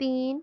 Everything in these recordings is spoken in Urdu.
3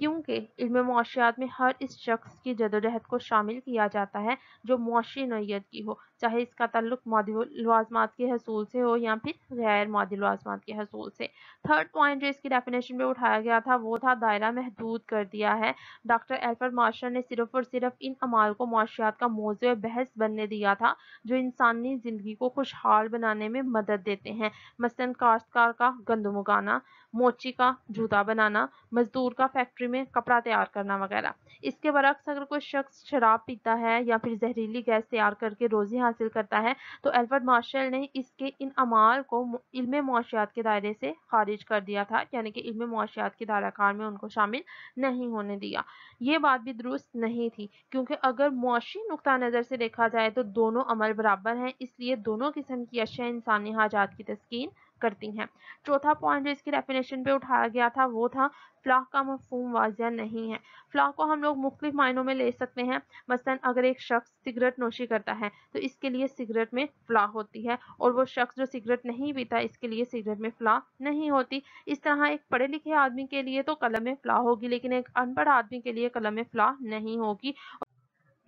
کیونکہ علم معاشیات میں ہر اس شخص کی جدوجہد کو شامل کیا جاتا ہے جو معاشی نوعیت کی ہو، چاہے اس کا تعلق مادی لوازمات کے حصول سے ہو یا پھر غیر مادی لوازمات کے حصول سے۔ تھرڈ پوائنٹ جو اس کی ڈیفینیشن پہ اٹھایا گیا تھا وہ تھا دائرہ محدود کر دیا ہے۔ ڈاکٹر ایلفرڈ مارشل نے صرف اور صرف ان اعمال کو معاشیات کا موضوع بحث بننے دیا تھا جو انسانی زندگی کو خوشحال بنانے میں مدد دیتے ہیں، مثلاً کاشتکار کا گندم اگانا، موچی کا جوتا بنانا، مزدور کا فیکٹری میں کپڑا تیار کرنا وغیرہ۔ اس کے برعکس اگر کوئی شخص شراب پیتا ہے یا پھر زہریلی گیس تیار کر کے روزی حاصل کرتا ہے تو ایلفرڈ مارشل نے اس کے ان اعمال کو علم معاشیات کے دائرے سے خارج کر دیا تھا، یعنی کہ علم معاشیات کے دائرہ کار میں ان کو شامل نہیں ہونے دیا۔ یہ بات بھی درست نہیں تھی کیونکہ اگر معاشی نقطہ نظر سے دیکھا جائے تو دونوں عمل برابر ہیں، اس لیے دونوں قسم کی اشیاء انسانی حاجات کی تسکین کرتی ہیں۔ چوتھا پوائنٹ جو اس کی ڈیفینیشن پہ اٹھایا گیا تھا وہ تھا فلاح کا مفہوم واضح نہیں ہے۔ فلاح کو ہم لوگ مختلف معنوں میں لے سکتے ہیں، مثلاً اگر ایک شخص سگریٹ نوشی کرتا ہے تو اس کے لیے سگریٹ میں فلاح ہوتی ہے، اور وہ شخص جو سگریٹ نہیں پیتا اس کے لیے سگریٹ میں فلاح نہیں ہوتی۔ اس طرح ایک پڑھے لکھے آدمی کے لیے تو قلم میں فلاح ہوگی لیکن ایک ان پڑھ آدمی کے لیے قلم میں فلاح نہیں ہوگی۔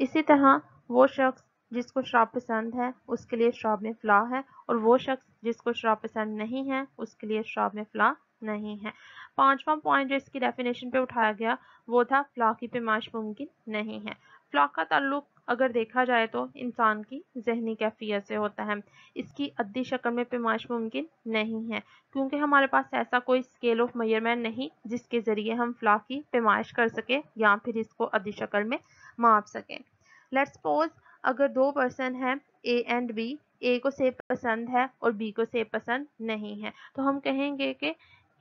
اسی طرح وہ شخص جس کو شراب پسند ہے اس کے لیے شراب میں فلاح ہے، اور وہ شخص جس کو شراب پسند نہیں ہے اس کے لیے شراب میں فلاح نہیں ہے۔ پانچواں پوائنٹ جو اس کی ڈیفینیشن پہ اٹھایا گیا وہ تھا فلاح کی پیمائش ممکن نہیں ہے۔ فلاح کا تعلق اگر دیکھا جائے تو انسان کی ذہنی کیفیت سے ہوتا ہے، اس کی عددی شکل میں پیمائش ممکن نہیں ہے کیونکہ ہمارے پاس ایسا کوئی اسکیل آف میئرمنٹ نہیں جس کے ذریعے ہم فلاح کی پیمائش کر سکیں یا پھر اس کو عددی شکل میں ماپ سکیں۔ لیٹس سپوز اگر دو پرسن ہیں اے اینڈ بی، اے کو سیب پسند ہے اور بی کو سیب پسند نہیں ہے، تو ہم کہیں گے کہ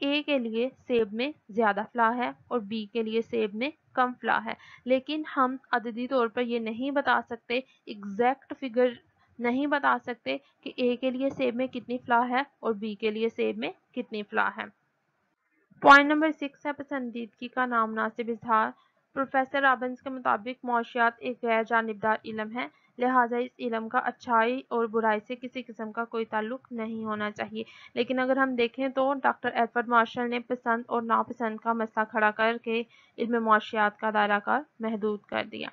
اے کے لیے سیب میں زیادہ فلاح ہے اور بی کے لیے سیب میں کم فلاح ہے، لیکن ہم عددی طور پر یہ نہیں بتا سکتے، ایگزیکٹ فگر نہیں بتا سکتے کہ اے کے لیے سیب میں کتنی فلاح ہے اور بی کے لیے سیب میں کتنی فلاح ہے۔ پوائنٹ نمبر 6 ہے پسندیدگی کا نامناسب اظہار۔ پروفیسر رابنس کے مطابق معاشیات ایک غیر جانبدار علم ہے، لہٰذا اس علم کا اچھائی اور برائی سے کسی قسم کا کوئی تعلق نہیں ہونا چاہیے۔ لیکن اگر ہم دیکھیں تو ڈاکٹر ایلفرڈ مارشل نے پسند اور ناپسند کا مسئلہ کھڑا کر کے علم معاشیات کا دائرہ کار محدود کر دیا۔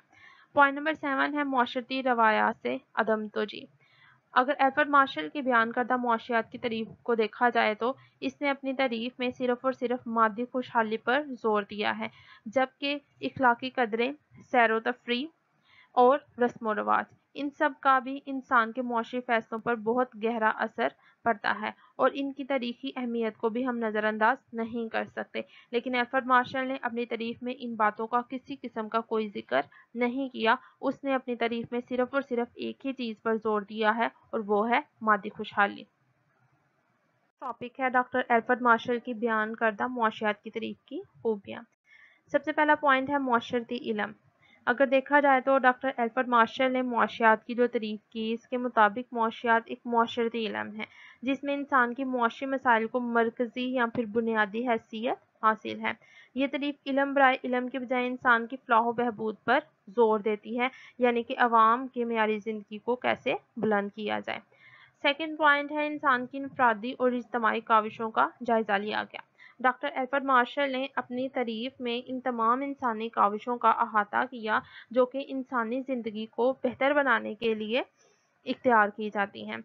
پوائنٹ نمبر 7 ہے معاشرتی روایات سے عدم توجیہ۔ اگر ایلفرڈ مارشل کی بیان کردہ معاشیات کی تعریف کو دیکھا جائے تو اس نے اپنی تعریف میں صرف اور صرف مادی خوشحالی پر زور دیا ہے، جبکہ اخلاقی قدریں، سیر و تفریح اور رسم و رواج ان سب کا بھی انسان کے معاشی فیصلوں پر بہت گہرا اثر پڑتا ہے اور ان کی تاریخی اہمیت کو بھی ہم نظر انداز نہیں کر سکتے، لیکن ایلفرڈ مارشل نے اپنی تعریف میں ان باتوں کا کسی قسم کا کوئی ذکر نہیں کیا۔ اس نے اپنی تعریف میں صرف اور صرف ایک ہی چیز پر زور دیا ہے اور وہ ہے مادی خوشحالی۔ ٹاپک ہے ڈاکٹر ایلفرڈ مارشل کی بیان کردہ معاشیات کی تعریف کی خوبیاں۔ سب سے پہلا پوائنٹ ہے معاشرتی علم۔ اگر دیکھا جائے تو ڈاکٹر ایلفرڈ مارشل نے معاشیات کی جو تعریف کی اس کے مطابق معاشیات ایک معاشرتی علم ہے جس میں انسان کی معاشی مسائل کو مرکزی یا پھر بنیادی حیثیت حاصل ہے۔ یہ تعریف علم برائے علم کے بجائے انسان کی فلاح و بہبود پر زور دیتی ہے، یعنی کہ عوام کی معیاری زندگی کو کیسے بلند کیا جائے۔ سیکنڈ پوائنٹ ہے انسان کی انفرادی اور اجتماعی کاوشوں کا جائزہ لیا گیا۔ ڈاکٹر ایلفرڈ مارشل نے اپنی تعریف میں ان تمام انسانی کاوشوں کا احاطہ کیا جو کہ انسانی زندگی کو بہتر بنانے کے لیے اختیار کی جاتی ہیں،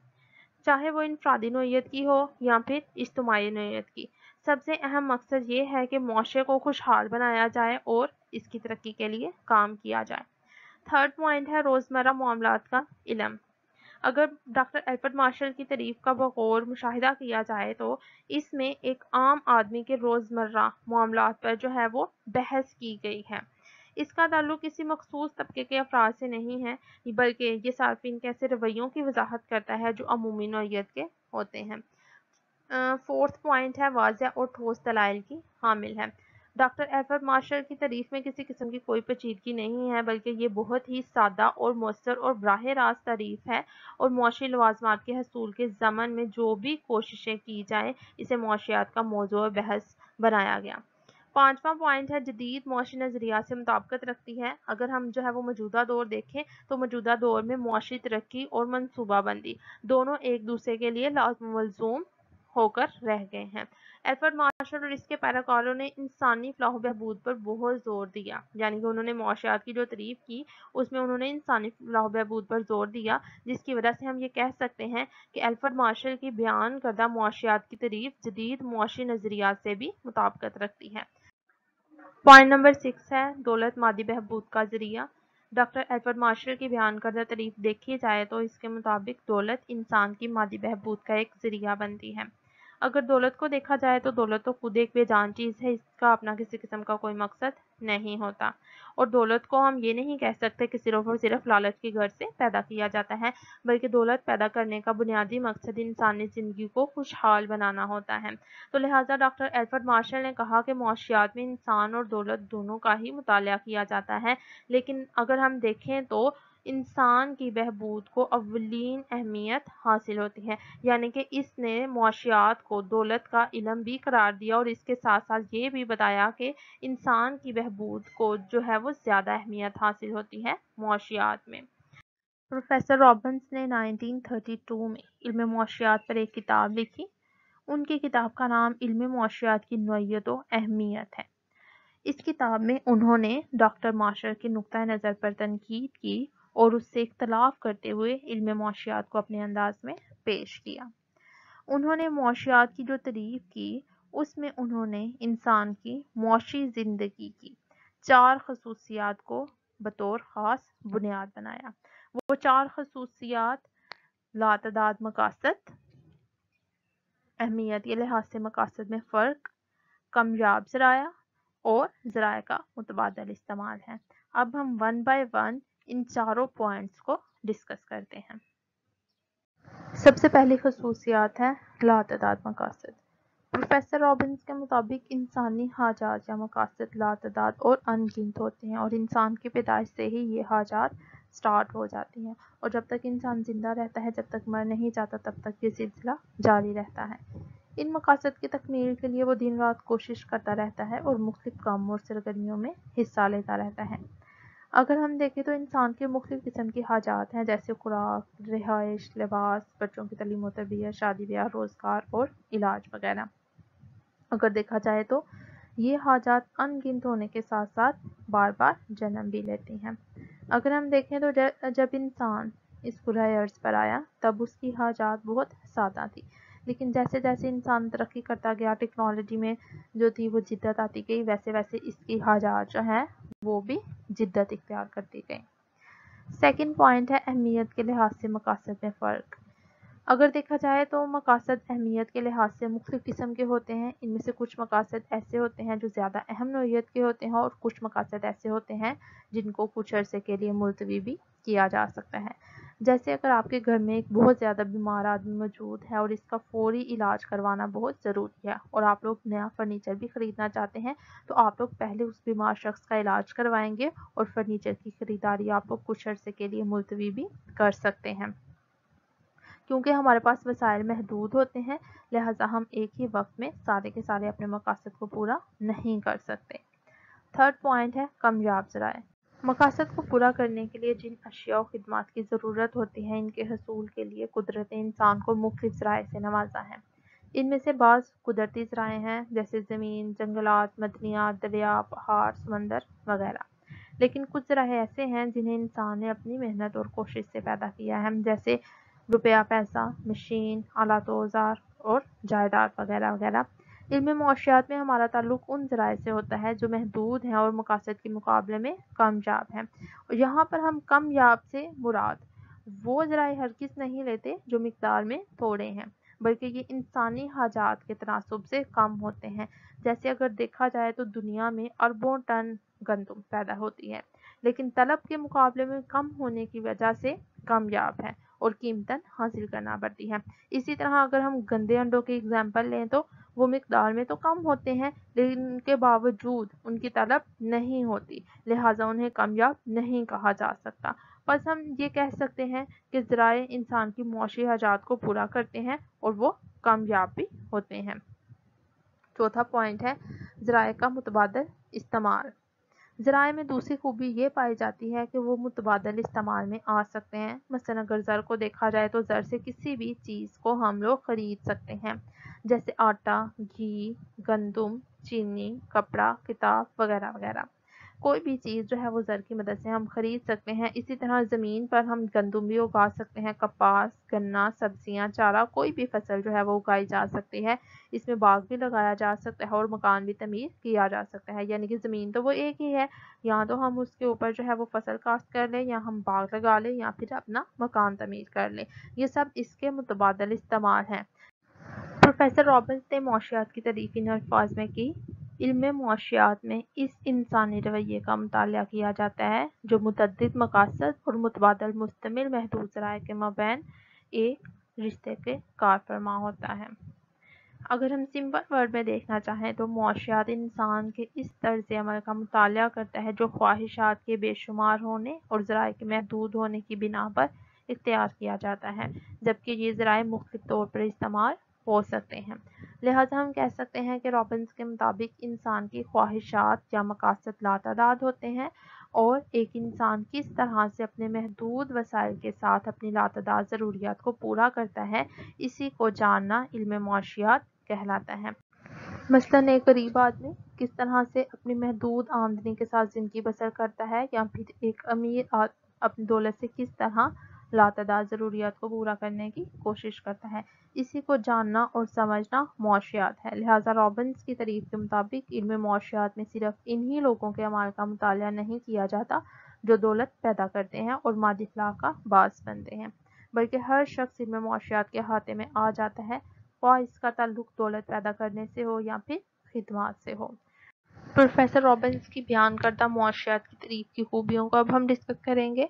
چاہے وہ انفرادی نوعیت کی ہو یا پھر اجتماعی نوعیت کی۔ سب سے اہم مقصد یہ ہے کہ معاشرے کو خوشحال بنایا جائے اور اس کی ترقی کے لیے کام کیا جائے۔ تھرڈ پوائنٹ ہے روزمرہ معاملات کا علم۔ اگر ڈاکٹر ایلفرڈ مارشل کی تعریف کا بغور مشاہدہ کیا جائے تو اس میں ایک عام آدمی کے روزمرہ معاملات پر جو ہے وہ بحث کی گئی ہے۔ اس کا تعلق کسی مخصوص طبقے کے افراد سے نہیں ہے بلکہ یہ صارفین کے ایسے رویوں کی وضاحت کرتا ہے جو عمومی نوعیت کے ہوتے ہیں۔ فورتھ پوائنٹ ہے واضح اور ٹھوس دلائل کی حامل ہے۔ ڈاکٹر ایلفرڈ مارشل کی تعریف میں کسی قسم کی کوئی پیچیدگی نہیں ہے بلکہ یہ بہت ہی سادہ اور مؤثر اور براہ راست تعریف ہے، اور معاشی لوازمات کے حصول کے ضمن میں جو بھی کوششیں کی جائیں اسے معاشیات کا موضوع بحث بنایا گیا۔ پانچواں پوائنٹ ہے جدید معاشی نظریات سے مطابقت رکھتی ہے۔ اگر ہم جو ہے وہ موجودہ دور دیکھیں تو موجودہ دور میں معاشی ترقی اور منصوبہ بندی دونوں ایک دوسرے کے لیے لازم و ملزوم ہو کر رہ گئے ہیں۔ ایلفرڈ مارشل اور اس کے پیروکاروں نے انسانی فلاح و بہبود پر بہت زور دیا، یعنی کہ انہوں نے معاشیات کی جو تعریف کی اس میں انہوں نے انسانی فلاح و بہبود پر زور دیا، جس کی وجہ سے ہم یہ کہہ سکتے ہیں کہ ایلفرڈ مارشل کی بیان کردہ معاشیات کی تعریف جدید معاشی نظریات سے بھی مطابقت رکھتی ہے۔ پوائنٹ نمبر 6 ہے دولت مادی بہبود کا ذریعہ۔ ڈاکٹر ایلفرڈ مارشل کی بیان کردہ تعریف دیکھی جائے تو اس کے مطابق دولت انسان کی مادی بہبود کا ایک ذریعہ بنتی ہے۔ اگر دولت کو دیکھا جائے تو دولت تو خود ایک بے جان چیز ہے، اس کا اپنا کسی قسم کا کوئی مقصد نہیں ہوتا، اور دولت کو ہم یہ نہیں کہہ سکتے کہ صرف اور صرف لالچ کی غرض سے پیدا کیا جاتا ہے، بلکہ دولت پیدا کرنے کا بنیادی مقصد انسانی زندگی کو خوشحال بنانا ہوتا ہے۔ تو لہٰذا ڈاکٹر ایلفرڈ مارشل نے کہا کہ معاشیات میں انسان اور دولت دونوں کا ہی مطالعہ کیا جاتا ہے، لیکن اگر ہم دیکھیں تو انسان کی بہبود کو اولین اہمیت حاصل ہوتی ہے، یعنی کہ اس نے معاشیات کو دولت کا علم بھی قرار دیا اور اس کے ساتھ ساتھ یہ بھی بتایا کہ انسان کی بہبود کو جو ہے وہ زیادہ اہمیت حاصل ہوتی ہے معاشیات میں۔ پروفیسر رابنس نے 1932 میں علم معاشیات پر ایک کتاب لکھی۔ ان کی کتاب کا نام علم معاشیات کی نوعیت و اہمیت ہے۔ اس کتاب میں انہوں نے ڈاکٹر مارشل کے نقطہ نظر پر تنقید کی اور اس سے اختلاف کرتے ہوئے علم معاشیات کو اپنے انداز میں پیش کیا۔ انہوں نے معاشیات کی جو تعریف کی اس میں انہوں نے انسان کی معاشی زندگی کی 4 خصوصیات کو بطور خاص بنیاد بنایا۔ وہ 4 خصوصیات لاتعداد مقاصد، اہمیت کے لحاظ سے مقاصد میں فرق، کمیاب ذرائع اور ذرائع کا متبادل استعمال ہے۔ اب ہم 1 بائی 1 ان چاروں پوائنٹس کو ڈسکس کرتے ہیں۔ سب سے پہلی خصوصیات ہے لاتعداد مقاصد۔ پروفیسر رابنس کے مطابق انسانی حاجات یا مقاصد لاتعداد اور ان گنت ہوتے ہیں، اور انسان کی پیدائش سے ہی یہ حاجات سٹارٹ ہو جاتی ہیں، اور جب تک انسان زندہ رہتا ہے، جب تک مر نہیں جاتا، تب تک یہ سلسلہ جاری رہتا ہے۔ ان مقاصد کی تکمیل کے لیے وہ دن رات کوشش کرتا رہتا ہے اور مختلف کاموں اور سرگرمیوں میں حصہ لیتا رہتا ہے۔ اگر ہم دیکھیں تو انسان کے مختلف قسم کی حاجات ہیں، جیسے خوراک، رہائش، لباس، بچوں کی تعلیم و تربیت، شادی بیاہ، روزگار اور علاج وغیرہ۔ اگر دیکھا جائے تو یہ حاجات ان گنت ہونے کے ساتھ ساتھ بار بار جنم بھی لیتی ہیں۔ اگر ہم دیکھیں تو جب انسان اس کرۂ ارض پر آیا تب اس کی حاجات بہت سادہ تھی، لیکن جیسے جیسے انسان ترقی کرتا گیا، ٹیکنالوجی میں جو تھی وہ جدت آتی گئی، ویسے ویسے اس کی حاجات جو ہیں وہ بھی جدت اختیار کرتی گئی۔ سیکنڈ پوائنٹ ہے اہمیت کے لحاظ سے مقاصد میں فرق۔ اگر دیکھا جائے تو مقاصد اہمیت کے لحاظ سے مختلف قسم کے ہوتے ہیں۔ ان میں سے کچھ مقاصد ایسے ہوتے ہیں جو زیادہ اہم نوعیت کے ہوتے ہیں، اور کچھ مقاصد ایسے ہوتے ہیں جن کو کچھ عرصے کے لیے ملتوی بھی کیا جا سکتا ہے۔ جیسے اگر آپ کے گھر میں ایک بہت زیادہ بیمار آدمی موجود ہے اور اس کا فوری علاج کروانا بہت ضروری ہے، اور آپ لوگ نیا فرنیچر بھی خریدنا چاہتے ہیں، تو آپ لوگ پہلے اس بیمار شخص کا علاج کروائیں گے اور فرنیچر کی خریداری آپ لوگ کچھ عرصے کے لیے ملتوی بھی کر سکتے ہیں۔ کیونکہ ہمارے پاس وسائل محدود ہوتے ہیں، لہٰذا ہم ایک ہی وقت میں سارے کے سارے اپنے مقاصد کو پورا نہیں کر سکتے۔ تھرڈ پوائنٹ ہے کمیاب ذرائع۔ مقاصد کو پورا کرنے کے لیے جن اشیاء و خدمات کی ضرورت ہوتی ہے، ان کے حصول کے لیے قدرت نے انسان کو مختلف ذرائع سے نوازا ہے۔ ان میں سے بعض قدرتی ذرائع ہیں، جیسے زمین، جنگلات، معدنیات، دریا، پہاڑ، سمندر وغیرہ۔ لیکن کچھ ذرائع ایسے ہیں جنہیں انسان نے اپنی محنت اور کوشش سے پیدا کیا ہے، جیسے روپیہ، پیسہ، مشین، آلات و اوزار اور جائیداد وغیرہ وغیرہ۔ علم معاشیات میں ہمارا تعلق ان ذرائع سے ہوتا ہے جو محدود ہیں اور مقاصد کے مقابلے میں کمیاب ہیں۔ یہاں پر ہم کمیاب سے مراد وہ ذرائع ہرگز نہیں لیتے جو مقدار میں تھوڑے ہیں، بلکہ یہ انسانی حاجات کے تناسب سے کم ہوتے ہیں۔ جیسے اگر دیکھا جائے تو دنیا میں اربوں ٹن گندم پیدا ہوتی ہے، لیکن طلب کے مقابلے میں کم ہونے کی وجہ سے کمیاب ہے اور قیمتاً حاصل کرنا پڑتی ہے۔ اسی طرح اگر ہم گندے انڈوں کی اگزامپل لیں تو وہ مقدار میں تو کم ہوتے ہیں، لیکن ان کے باوجود ان کی طلب نہیں ہوتی، لہٰذا انہیں کمیاب نہیں کہا جا سکتا۔ بس ہم یہ کہہ سکتے ہیں کہ ذرائع انسان کی معاشی حاجات کو پورا کرتے ہیں اور وہ کامیاب بھی ہوتے ہیں۔ چوتھا پوائنٹ ہے ذرائع کا متبادل استعمال۔ ذرائع میں دوسری خوبی یہ پائی جاتی ہے کہ وہ متبادل استعمال میں آ سکتے ہیں۔ مثلا اگر زر کو دیکھا جائے تو زر سے کسی بھی چیز کو ہم لوگ خرید سکتے ہیں۔ جیسے آٹا، گھی، گندم، چینی، کپڑا، کتاب وغیرہ وغیرہ۔ کوئی بھی چیز جو ہے وہ زر کی مدد سے ہم خرید سکتے ہیں۔ اسی طرح زمین پر ہم گندم بھی اگا سکتے ہیں، کپاس، گنا، سبزیاں، چارہ، کوئی بھی فصل جو ہے وہ اگائی جا سکتی ہے۔ اس میں باغ بھی لگایا جا سکتا ہے اور مکان بھی تعمیر کیا جا سکتا ہے، یعنی کہ زمین تو وہ ایک ہی ہے، یا تو ہم اس کے اوپر جو ہے وہ فصل کاشت کر لیں، یا ہم باغ لگا لیں، یا پھر اپنا مکان تعمیر کر لیں۔ یہ سب اس کے متبادل استعمال ہیں۔ پروفیسر رابنس نے معاشیات کی تعریف ان الفاظ میں کی: علم معاشیات میں اس انسانی رویے کا مطالعہ کیا جاتا ہے جو متعدد مقاصد اور متبادل مشتمل محدود ذرائع کے مابین ایک رشتے کے کار فرما ہوتا ہے۔ اگر ہم سمپل ورڈ میں دیکھنا چاہیں تو معاشیات انسان کے اس طرز عمل کا مطالعہ کرتا ہے جو خواہشات کے بے شمار ہونے اور ذرائع کے محدود ہونے کی بنا پر اختیار کیا جاتا ہے، جبکہ یہ ذرائع مختلف طور پر استعمال ہو سکتے ہیں۔ لہٰذا ہم کہہ سکتے ہیں کہ رابنس کے مطابق انسان کی خواہشات یا مقاصد لاتعداد ہوتے ہیں، اور ایک انسان کس طرح سے اپنے محدود وسائل کے ساتھ اپنی لاتعداد ضروریات کو پورا کرتا ہے، اسی کو جاننا علم معاشیات کہلاتا ہے۔ مثلاً ایک غریب آدمی کس طرح سے اپنی محدود آمدنی کے ساتھ زندگی بسر کرتا ہے، یا پھر ایک امیر اپنی دولت سے کس طرح لاتعداد ضروریات کو پورا کرنے کی کوشش کرتا ہے، اسی کو جاننا اور سمجھنا معاشیات ہے۔ لہٰذا رابنس کی تعریف کے مطابق علم معاشیات میں صرف انہی لوگوں کے اعمال کا مطالعہ نہیں کیا جاتا جو دولت پیدا کرتے ہیں اور مادی فلاح کا باعث بنتے ہیں، بلکہ ہر شخص علم معاشیات کے احاطے میں آ جاتا ہے، خواہ اس کا تعلق دولت پیدا کرنے سے ہو یا پھر خدمات سے ہو۔ پروفیسر رابنس کی بیان کردہ معاشیات کی تعریف کی خوبیوں کو اب ہم ڈسکس کریں گے۔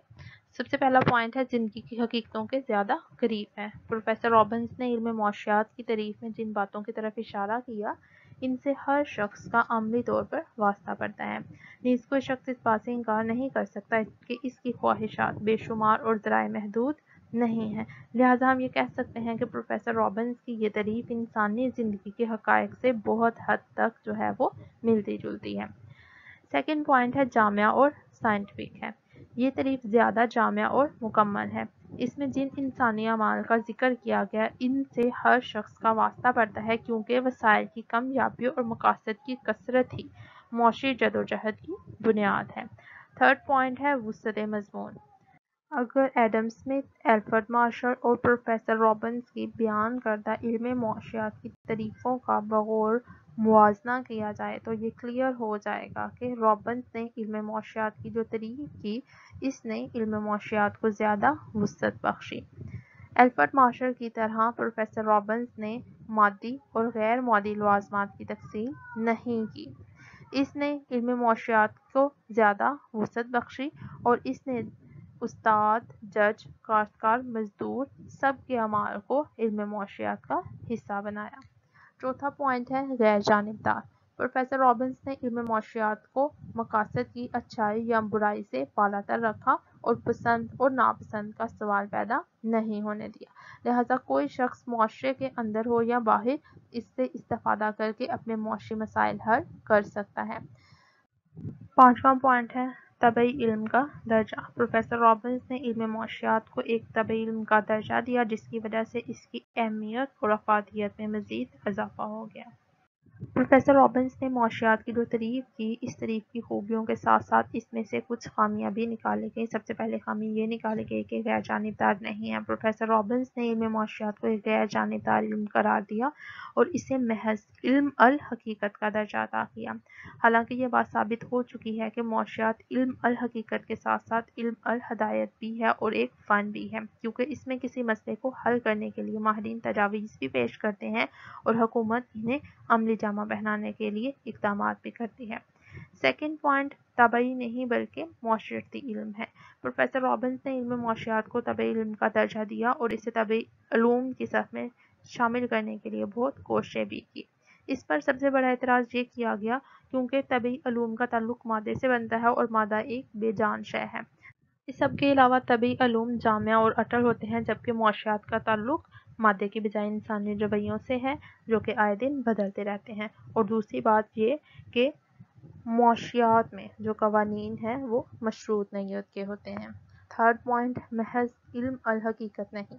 سب سے پہلا پوائنٹ ہے زندگی کی حقیقتوں کے زیادہ قریب ہے۔ پروفیسر رابنس نے علم معاشیات کی تعریف میں جن باتوں کی طرف اشارہ کیا، ان سے ہر شخص کا عملی طور پر واسطہ پڑتا ہے، نیز کوئی شخص اس بات سے انکار نہیں کر سکتا کہ اس کی خواہشات بے شمار اور ذرائع محدود نہیں ہیں۔ لہٰذا ہم یہ کہہ سکتے ہیں کہ پروفیسر رابنس کی یہ تعریف انسانی زندگی کے حقائق سے بہت حد تک جو ہے وہ ملتی جلتی ہے۔ سیکنڈ پوائنٹ ہے جامع اور سائنٹیفک ہے۔ یہ تعریف زیادہ جامع اور مکمل ہے۔ اس میں جن انسانی اعمال کا ذکر کیا گیا ان سے ہر شخص کا واسطہ پڑتا ہے، کیونکہ وسائل کی کمیابی اور مقاصد کی کثرت ہی معاشی جدوجہد کی بنیاد ہے۔ تھرڈ پوائنٹ ہے وسعت مضمون۔ اگر ایڈم اسمتھ، الفریڈ مارشل اور پروفیسر رابنس کی بیان کردہ علم معاشیات کی تعریفوں کا بغور موازنہ کیا جائے تو یہ کلیئر ہو جائے گا کہ رابنس نے علم معاشیات کی جو تعریف کی، اس نے علم معاشیات کو زیادہ وسعت بخشی۔ الفریڈ مارشل کی طرح پروفیسر رابنس نے مادی اور غیر مادی لوازمات کی تقسیم نہیں کی۔ اس نے علم معاشیات کو زیادہ وسعت بخشی، اور اس نے استاد، جج، کاشتکار، مزدور سب کے اعمال کو علم معاشیات کا حصہ بنایا۔ چوتھا پوائنٹ ہے غیر جانبدار۔ پروفیسر رابنس نے علم معاشیات کو مقاصد کی اچھائی یا برائی سے بالا تر رکھا اور پسند اور ناپسند کا سوال پیدا نہیں ہونے دیا۔ لہٰذا کوئی شخص معاشرے کے اندر ہو یا باہر اس سے استفادہ کر کے اپنے معاشی مسائل حل کر سکتا ہے۔ پانچواں پوائنٹ ہے طبعی علم کا درجہ۔ پروفیسر رابنس نے علم معاشیات کو ایک طبعی علم کا درجہ دیا، جس کی وجہ سے اس کی اہمیت اور افادیت میں مزید اضافہ ہو گیا۔ پروفیسر رابنس نے معاشیات کی جو تعریف کی، اس تعریف کی خوبیوں کے ساتھ ساتھ اس میں سے کچھ خامیاں بھی نکالی گئیں۔ سب سے پہلے خامی یہ نکالی گئی کہ غیر جانبدار نہیں ہے۔ پروفیسر رابنس نے علم معاشیات کو ایک غیر جانبدار علم قرار دیا اور اسے محض علم الحقیقت کا درجہ عطا کیا۔ حالانکہ یہ بات ثابت ہو چکی ہے کہ معاشیات علم الحقیقت کے ساتھ ساتھ علم الہدایت بھی ہے اور ایک فن بھی ہے، کیونکہ اس میں کسی مسئلے کو حل کرنے کے لیے ماہرین تجاویز بھی پیش کرتے ہیں اور حکومت انہیں عملی جامہ پہنانے کے لیے اقدامات بھی کرتی ہے۔ سیکنڈ پوائنٹ طبعی نہیں بلکہ معاشرتی علم ہے۔ پروفیسر رابنس نے علم معاشیات کو طبعی علم کا درجہ دیا اور اسے طبعی علوم کی صف میں شامل کرنے کے لیے بہت کوششیں بھی کی۔ اس پر سب سے بڑا اعتراض یہ کیا گیا کیونکہ طبعی علوم کا تعلق مادے سے بنتا ہے اور مادہ ایک بے جان شے ہے۔ اس سب کے علاوہ طبعی علوم جامع اور اٹل ہوتے ہیں، جبکہ معاشیات کا تعلق مادے کی بجائے انسانی رویوں سے ہے جو کہ آئے دن بدلتے رہتے ہیں۔ اور دوسری بات یہ کہ معاشیات میں جو قوانین ہیں وہ مشروط نوعیت کے ہوتے ہیں۔ تھرڈ پوائنٹ محض علم الحقیقت نہیں۔